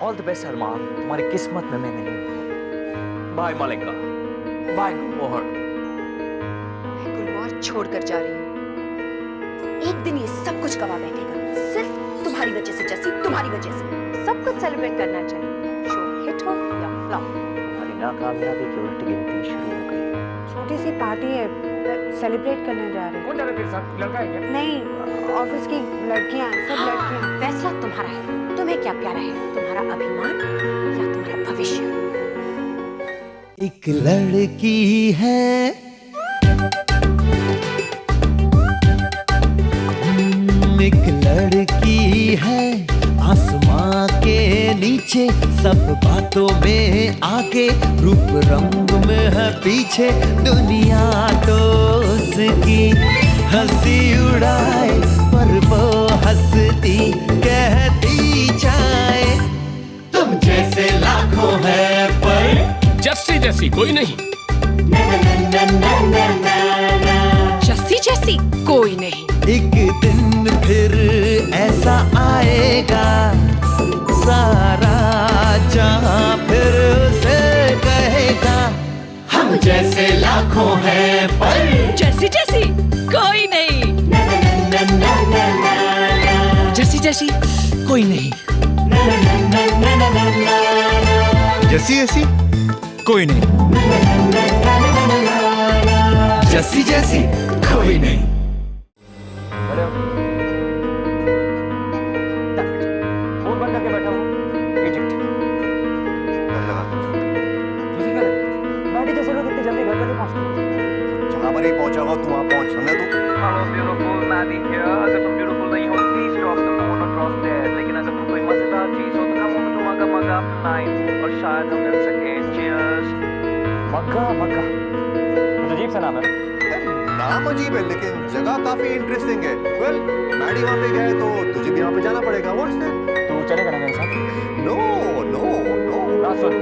All the best अरमान, तुम्हारी किस्मत में मैं नहीं हूँ। बाय मलिका, बाय गुलमोहर। मैं गुलमोहर छोड़कर जा रही हूँ। एक दिन ये सब कुछ गवा बैठेगा, सिर्फ तुम्हारी वजह से जैसी, तुम्हारी वजह से। सब कुछ सेलिब्रेट करना चाहिए, शो हिट हो या फ्लॉप। तुम्हारी नाकामयाबी की उल्टी गिनती शुरू हो गई है। छोटी सी पार्टी है, सेलिब्रेट करने जा रहे हैं। कौन जा रहा है तेरे साथ? लड़का है क्या? नहीं, ऑफिस की लड़कियां हैं, सब लड़कियां। फैसला तुम्हारा है, तुम्हें क्या प्यारा है, तुम्हारा अभिमान या तुम्हारा भविष्य। एक लड़की है, एक लड़की है, आसमां के नीचे, सब बातों में आगे, रूप रंग में है पीछे, दुनिया तो उसकी हंसी उड़ाए, पर वो हंसती कहती जाए, तुम जैसे लाखों है पर जस्सी जैसी कोई नहीं। जस्सी जैसी कोई नहीं। एक दिन फिर ऐसा आएगा, सारा जहां फिर उसे कहेगा, हम जैसे लाखों हैं पर जैसी जैसी कोई नहीं। जैसी जैसी कोई नहीं। जैसी जैसी कोई नहीं, जैसी जैसी कोई नहीं। फोन बंद करके बैठा हूँ। इडियट। तुझे क्या लगता है? गाड़ी जैसे लोग इतनी जल्दी घर पर नहीं पहुँचते। जहाँ पर ही पहुंचा होगा तू वहाँ पहुंच, समझा तू? Hello beautiful, Maddy here. अगर तुम ब्यूटीफुल नहीं हो प्लीज ड्रॉप द फोन और ड्रॉप डेड। लेकिन अगर तुम कोई मजेदार चीज हो तो कम हो तो मगा मगा आफ्टर 9 और शायद हम मिल सके। चीयर्स। मक्का मक्का, कुछ अजीब सा नाम है। नाम अजीब है लेकिन जगह काफी इंटरेस्टिंग है। वेल, मैडी वहाँ पे गए तो तुझे भी वहाँ पे जाना पड़ेगा। What's that? तू चलेगा ना मेरे साथ? नो नो नो ना सुन,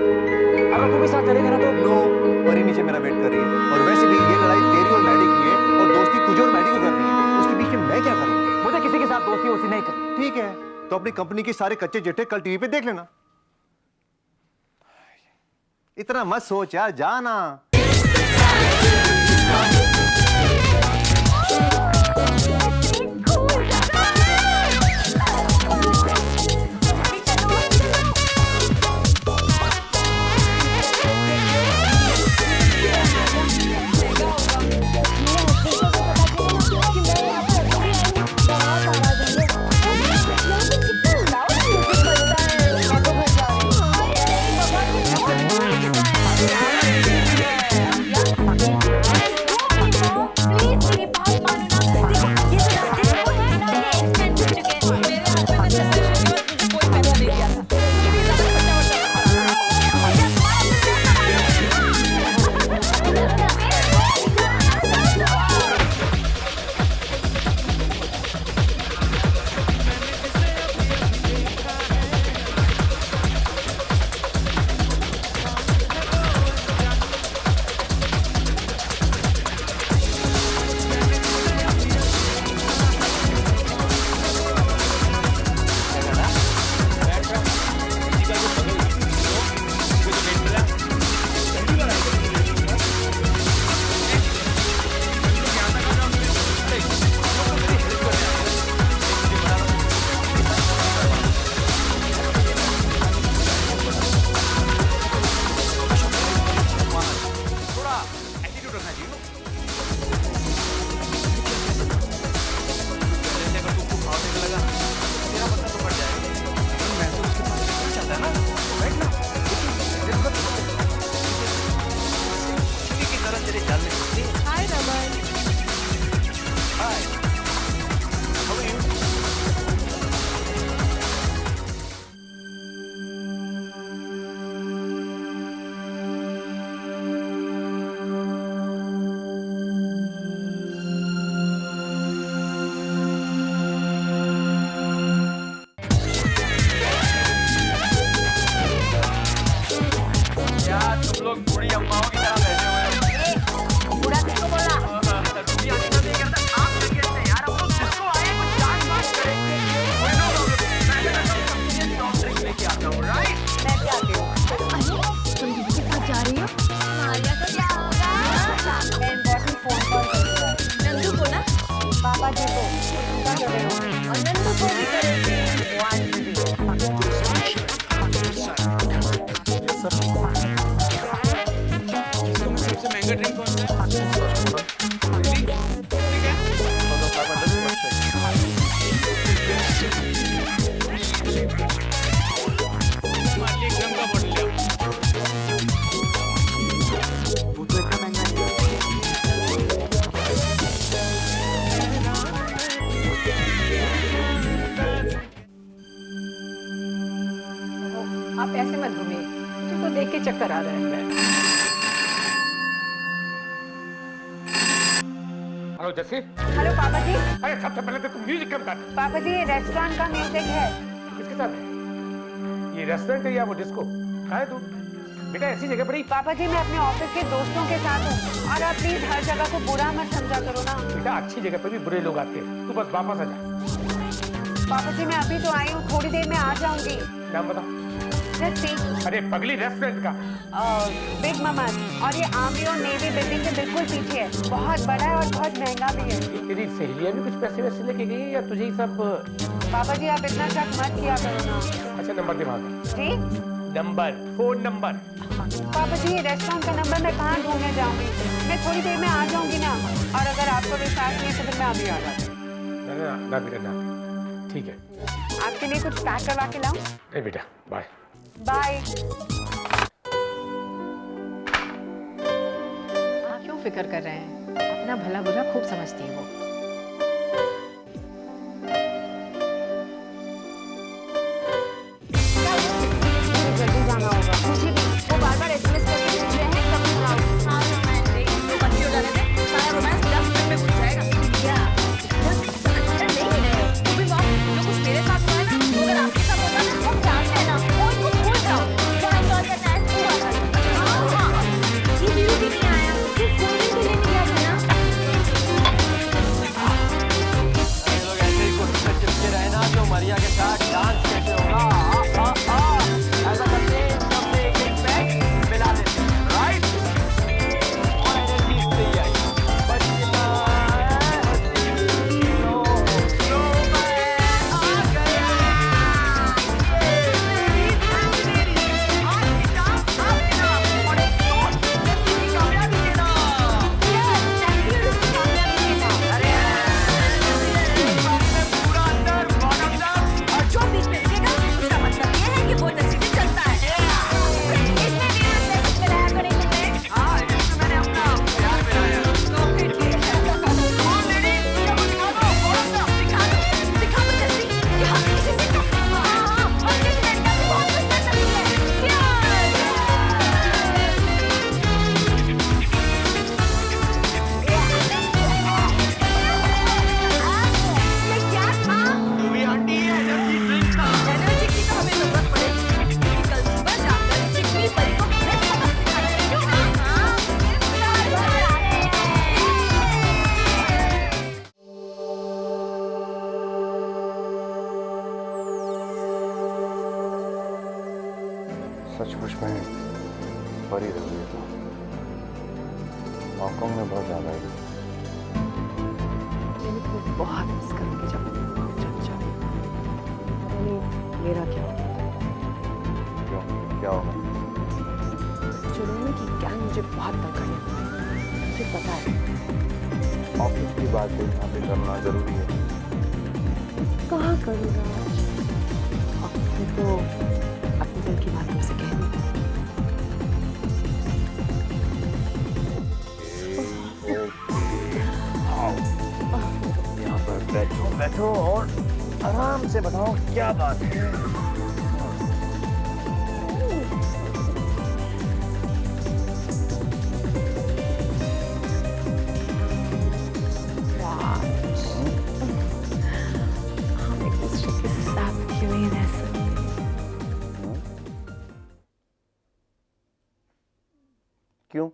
अगर तू भी साथ चलेगा ना तो नो। परी नीचे मेरा वेट कर रही है, और वैसे भी ये लड़ाई तेरी और मैडी की है, और दोस्ती तुझे और मैडी को करनी है। उसके बीच में मैं क्या करूँ? मुझे किसी के साथ दोस्ती वोस्ती नहीं करनी। ठीक है, तो अपनी कंपनी के सारे कच्चे चिट्ठे कल टीवी पे देख लेना। इतना मत सोच यार, जाना। आप ऐसे मत घूमिए, मुझे तो देख के चक्कर आ रहा है। हेलो जस्सी। हेलो पापा जी। अरे सबसे पहले तो तुम म्यूजिक कम कर। पापा जी ये रेस्टोरेंट का म्यूजिक है। किसके साथ है? ये रेस्टोरेंट है या वो डिस्को? कहाँ है तू? बेटा ऐसी जगह पर ही। पापा जी मैं अपने ऑफिस के दोस्तों के साथ हूँ और आप प्लीज हर जगह को बुरा मत समझा करो ना। बेटा अच्छी जगह पर भी बुरे लोग आते हैं, तू बस वापस आ जा। पापा जी मैं अभी तो आई हूँ, थोड़ी देर में आ जाऊंगी। नाम बता। जस्सी। अरे पगली रेस्टोरेंट का। बिग मामा और ये आर्मी और नेवी बिल्डिंग के बिल्कुल पीछे है, बहुत बड़ा है और बहुत महंगा भी है। तेरी सहेलियां भी कुछ पैसे वैसे लेके गई या तुझे ही सब? पापा जी आप इतना शक मत किया करो ना। अच्छा नंबर दे वहाँ का। जी नंबर, फोन नंबर। पापा जी ये रेस्टोरेंट का नंबर मैं कहाँ ढूंढने जाऊंगी, मैं थोड़ी देर में आ जाऊंगी ना। और अगर आपको विश्वास नहीं है तो फिर मैं अभी आ जाती हूँ। ना बेटा ना, ठीक है। आपके लिए कुछ पैक करवा के लाऊं? नहीं बेटा, बाय बाय। आप क्यों फिक्र कर रहे हैं? अपना भला बुरा खूब समझती है वो। जल्दी जाना होगा। मुझे भी वो बार-बार एसएमएस करके पूछ रहे हैं कब तुम आओगे। हाँ रोमांटिक, तो बंदी हो जाने दे, सारा रोमांस 10 मिनट में घुस जाएगा। क्या? अंदर नहीं है। तू भी वाह, जो कुछ मेरे साथ हुआ है ना, वो अगर आपके साथ होगा ना, हम जानते हैं ना, वो इनको भूल जाओ। क्या इंजॉय करना है? पूरा कर। हाँ, ये वीरू भी नहीं आया, सिर्फ कोल्ड ड्रिंक के लिए निकला था ना। ये लोग ऐसे ही कुर्सी पे चिपके रहे ना तो मरिया के साथ डांस कैसे होगा? ऐसा करते हैं, सबसे एक पैक मिला देते हैं, राइट? और एनर्जी से ही आई। बचना है हसीनों, लो मैं आ गया। मेरी आज बेटा, आज बेटा, और एक दोस्त जैसी की कामयाबी देना। अरे पूरा अंदर बॉटम तक और जो बीच में रुकेगा उसका मतलब ये है कि वो नसीब चलता है। इसमें भी मैसेज मिलाया करेंगे। हाँ इसमें मैंने अपना प्यार मिलाया। तो फिर ठीक है। हाँ मेरी सब दिखा दो, और सब दिखा दो जैसी कि हम किसी से हाँ और किसी लड़का से बहुत कुछ कर सकती है। ये क्या था? तू भी आंटी एनर्जी ड्रिंक था। एनर्जी की तो हमें जरूरत पड़ेगी, क्योंकि कल सुबह जाकर चिकनी परी को हमने सबक सिखाना है। क्यों ना? सचमुच में परी रह गई तो हांगकांग में बहुत ज्यादा है। मैंने तुम्हें बहुत मिस करूंगी जब तुम चल जाओ। मेरा क्या क्यों, क्या होगा? चुनौती की गैंग मुझे बहुत तंग करने वाली है, मुझे पता है। ऑफिस की बात है, यहाँ पे करना जरूरी है। कहाँ करूँगा ऑफिस में तो अपने दिल की बात तुमसे कह दी। यहाँ पर बैठो और आराम से बताओ क्या बात है। हम एक दूसरे के साथ क्यों नहीं रह सकते? क्यों?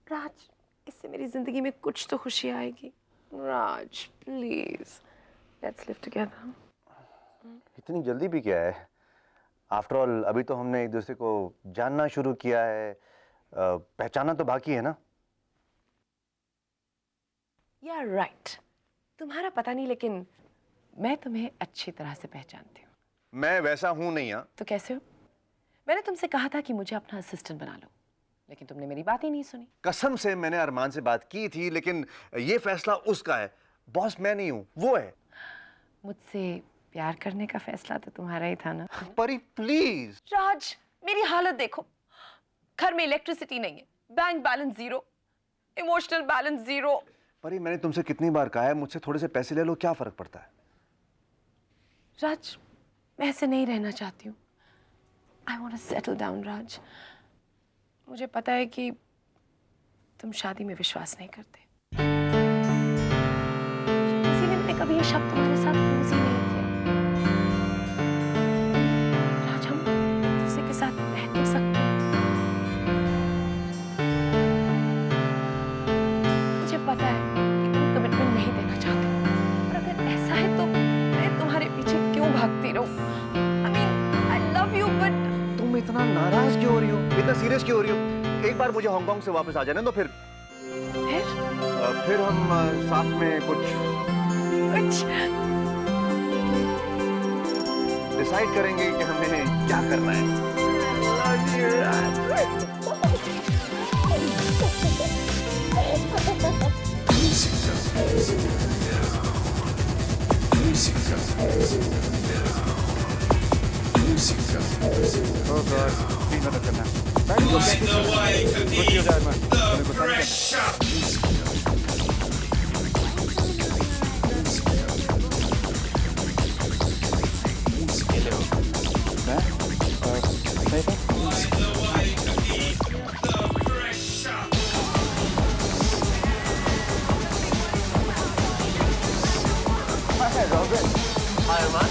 राज, इससे मेरी जिंदगी में कुछ तो खुशी आएगी। राज प्लीज लेट्स लिव टुगेदर। इतनी जल्दी भी क्या है? आफ्टर ऑल अभी तो हमने एक दूसरे को जानना शुरू किया है, पहचाना तो बाकी है ना। या राइट, तुम्हारा पता नहीं लेकिन मैं तुम्हें अच्छी तरह से पहचानती हूँ। मैं वैसा हूं नहीं। हाँ तो कैसे हो? मैंने तुमसे कहा था कि मुझे अपना असिस्टेंट बना लो, लेकिन तुमने मेरी बात ही नहीं सुनी। कसम से मैंने अरमान से बात की थी, लेकिन ये फैसला उसका है। बॉस मैं नहीं हूं, वो है। मुझसे प्यार करने का फैसला तो तुम्हारा ही था ना। परी प्लीज। राज मेरी हालत देखो, घर में इलेक्ट्रिसिटी नहीं है, bank balance zero, emotional balance zero. परी मैंने तुमसे कितनी बार कहा है मुझसे थोड़े से पैसे ले लो, क्या फर्क पड़ता है? राज मैं ऐसे नहीं रहना चाहती हूँ। I want to settle down, Raj. मुझे पता है कि तुम शादी में विश्वास नहीं करते, इसीलिए मैंने कभी ये शब्द तुम्हारे साथ यूज ही नहीं किया। राज, हम एक दूसरे के साथ रह तो सकते हैं। मुझे पता है कि तुम कमिटमेंट नहीं देना चाहते, और अगर ऐसा है तो मैं तुम्हारे पीछे क्यों भागती रहूं? I mean, I love you, but तुम इतना नाराज क्यों हो रही हो, इतना सीरियस क्यों हो रही हो? एक बार मुझे हांगकांग से वापस आ जाने दो, फिर हम साथ में कुछ डिसाइड करेंगे कि हमें क्या करना है। Oh God, तीन मदद करना। Hi Arman,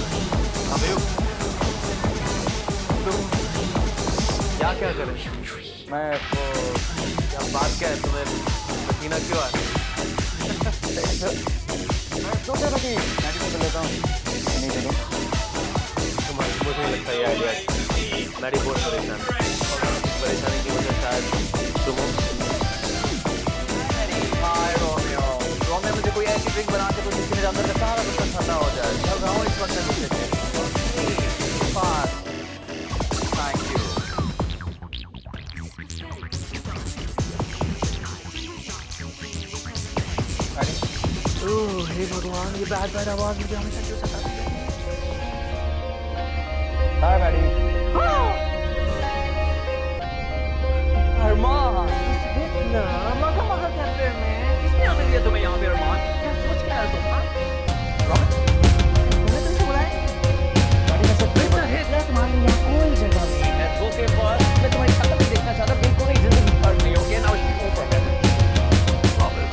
how are you? तुम क्या करें? मैं वो क्या बात क्या है, तुम्हें पसीना क्यों आ रहा है? मैं सोचा था कि मैडी को लेता हूँ, नहीं चलो। मुझे नहीं लगता ये आइडिया। मैडी बहुत परेशान है, परेशानी की वजह शायद तुम हो। हाय रोमियो, रोमियो मुझे कोई ऐसी ड्रिंक बना के तो जिसके अंदर का सारा कुछ ठंडा हो जाए। चल रहा हूँ इस वक्त में पीछे से। Thank you. ओह हे भगवान, ये बैड आवाज मुझे हमेशा क्यों सताती है? हाय मैडी। अरमान, इतना मजा करते हैं मैं। किसने आने दिया तुम्हें यहाँ पे अरमान? क्या सोच के आया तुम? हाँ? रॉबर्ट, तुमने तुमसे बुलाया? गाड़ी में सब बेटा है ना, तुम्हारे यहाँ कोई जगह नहीं है। धोखे पर मैं तुम्हारी शक्ल भी देखना चाहता, बिल्कुल नहीं, जिंदगी भर नहीं। ओके, नाउ शी ओवर है। रॉबर्ट,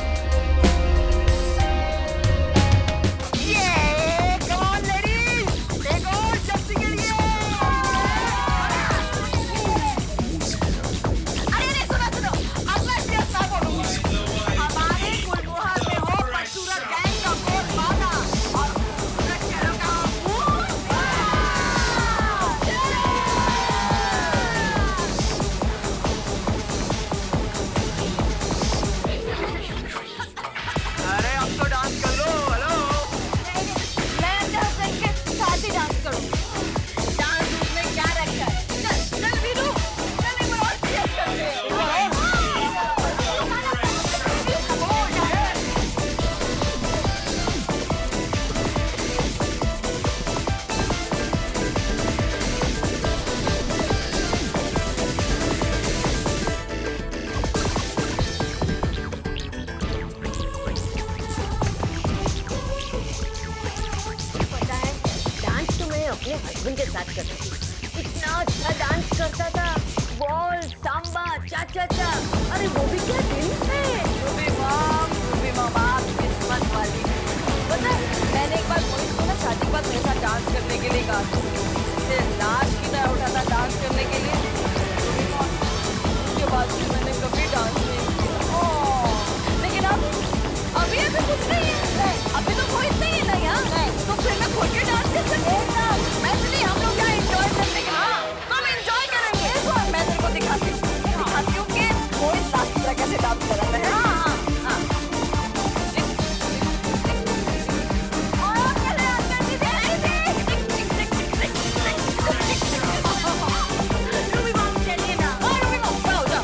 अपने हस्बैंड के साथ करती थी। इतना अच्छा डांस करता था, बॉल, सांबा, चा चा चा। अरे वो भी क्या दिन थे। रूबी माँ बाप किस्मत वाली। पता है, मैंने एक बार मोहित को ना शादी के बाद मेरे साथ डांस करने के लिए कहा, सिर्फ लाश की तरह उठा था डांस करने के लिए। रूबी माँ, उसके बाद से मैंने कभी डांस नहीं किया। लेकिन अभी कुछ नहीं है, अभी तो कोई नहीं है ना यहाँ, तो फिर मैं खुद के डांस कर सकती हूँ। एक्चुअली हम लोग यहाँ एंजॉय करने के लिए, हम एंजॉय करेंगे। मैं तेरे को दिखाती हूँ कि कोई लास्ट तरह कैसे डांस कर रहा है।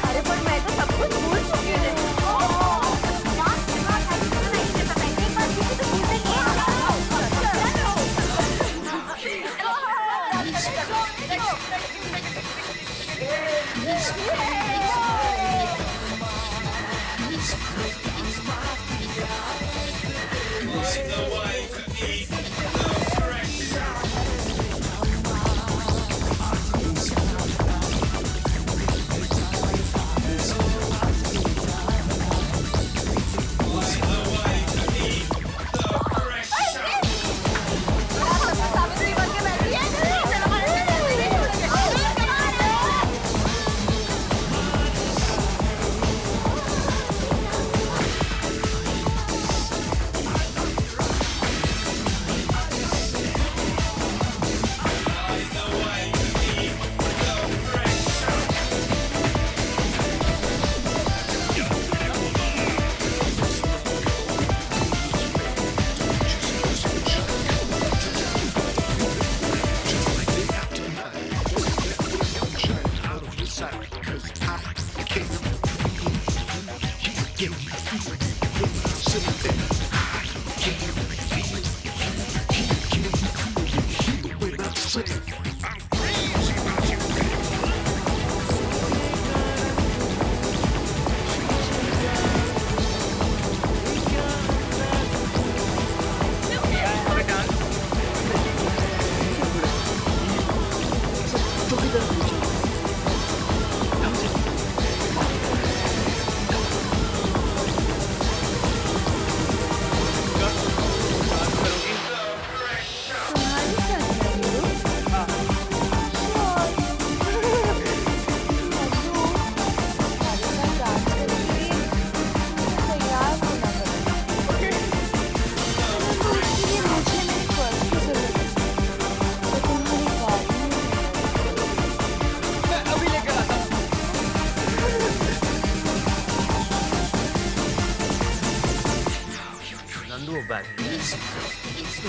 अरे पर मैं तो सब कुछ भूल चुकी हूँ।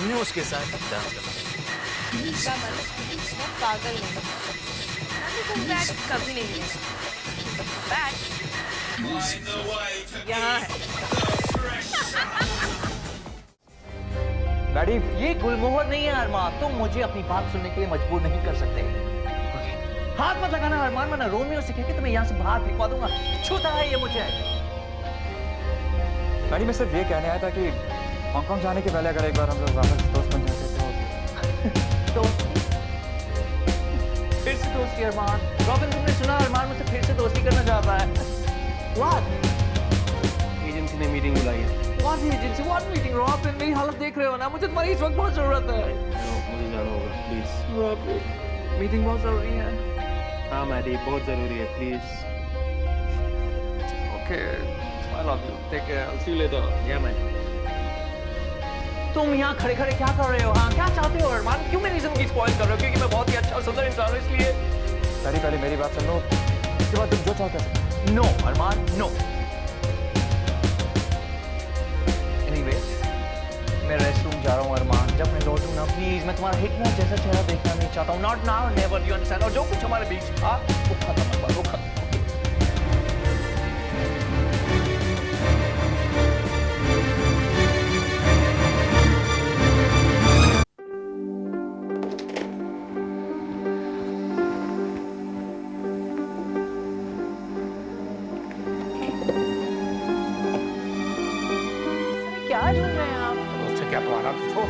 हमने उसके साथ डांस करना। क्या मतलब? मैं पागल नहीं हूँ। मैंने तुम बैट कभी नहीं लिया। बैट यहाँ है। डैडी, ये गुलमोहर नहीं है अरमान, तुम मुझे अपनी बात सुनने के लिए मजबूर नहीं कर सकते। हाथ मत लगाना अरमान, वरना रोमियो से कह के तुम्हें यहाँ से बाहर फेंकवा दूंगा। छूता है ये मुझे। डैडी, मैं सिर्फ ये कहने आया था कि हांगकांग जाने के पहले अगर एक बार हम लोग वापस दोस्त बन जाते तो। फिर से दोस्ती अरमान। रॉबिन, तुमने सुना अरमान मुझसे फिर से दोस्ती करना चाहता है। What? एजेंसी ने मीटिंग बुलाई है। What agency? What meeting? Robin, मेरी हालत देख रहे हो ना, मुझे तुम्हारी इस वक्त बहुत जरूरत है। मुझे जाना होगा प्लीज। रॉबिन, मीटिंग बहुत जरूरी है। हाँ मैडी, बहुत जरूरी है please. Okay, I love you. Take care. I'll see you later. या मैडी। तुम यहाँ खड़े खड़े क्या कर रहे हो? हाँ, क्या चाहते हो अरमान? क्यों मेरी जिंदगी स्पॉइल कर रहे हो? क्योंकि मैं बहुत ही अच्छा और सुंदर इंसान हूँ इसलिए। डैडी, पहले मेरी बात सुन लो, उसके बाद तुम जो चाहो कर सकते हो। नो अरमान, नो। Anyways, मैं रेस्टरूम जा रहा हूँ अरमान। जब मैं लौटूँ ना, प्लीज, मैं तुम्हारा हिटलर जैसा चेहरा देखना नहीं चाहता हूँ। Not now, never, you understand? और जो कुछ हमारे बीच था वो खत्म है, वो खत्म। क्या ढूंढ रहे हैं आप? उससे क्या तो आराम से सो।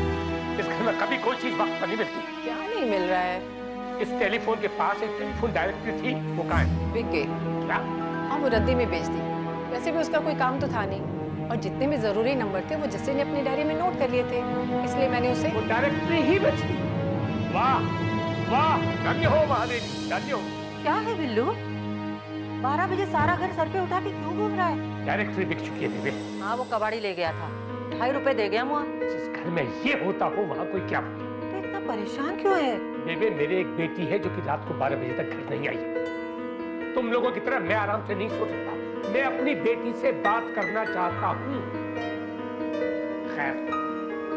इस घर में कभी कोई चीज वक्त पर नहीं मिलती। क्या नहीं मिल रहा है? इस टेलीफोन के पास एक टेलीफोन डायरेक्टरी थी, वो कहाँ है? बिक गई। क्या? हाँ, वो रद्दी में बेच दी। वैसे भी उसका कोई काम तो था नहीं, और जितने भी जरूरी नंबर थे वो जस्सी ने अपनी डायरी में नोट कर लिए थे, इसलिए मैंने उसे। वो डायरेक्टरी ही बची। वाह वाह, धन्य हो महादेवी, धन्य हो। क्या है बिल्लू? 12 बजे सारा घर सर पे उठा के क्यों घूम रहा है? डायरेक्टरी बिक चुकी है बेबे। हाँ, वो कबाड़ी ले गया था, 2.5 रुपए दे गया मुआ। जिस घर में ये होता हो वहाँ कोई क्या बोले। तो इतना परेशान क्यों है? बेबे, मेरे एक बेटी है जो कि रात को 12 बजे तक घर नहीं आई। तुम लोगों की तरह मैं आराम से नहीं सो सकता। मैं अपनी बेटी से बात करना चाहता हूँ। खैर,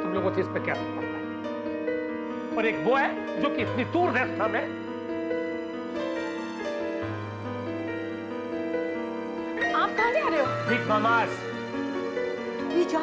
तुम लोगों से इस पे क्या फर्क पड़ता है? और एक वो है जो कि इतनी दूर रेस्टोरेंट में। आप कहाँ जा रहे हो? Big mama's. तू भी जा।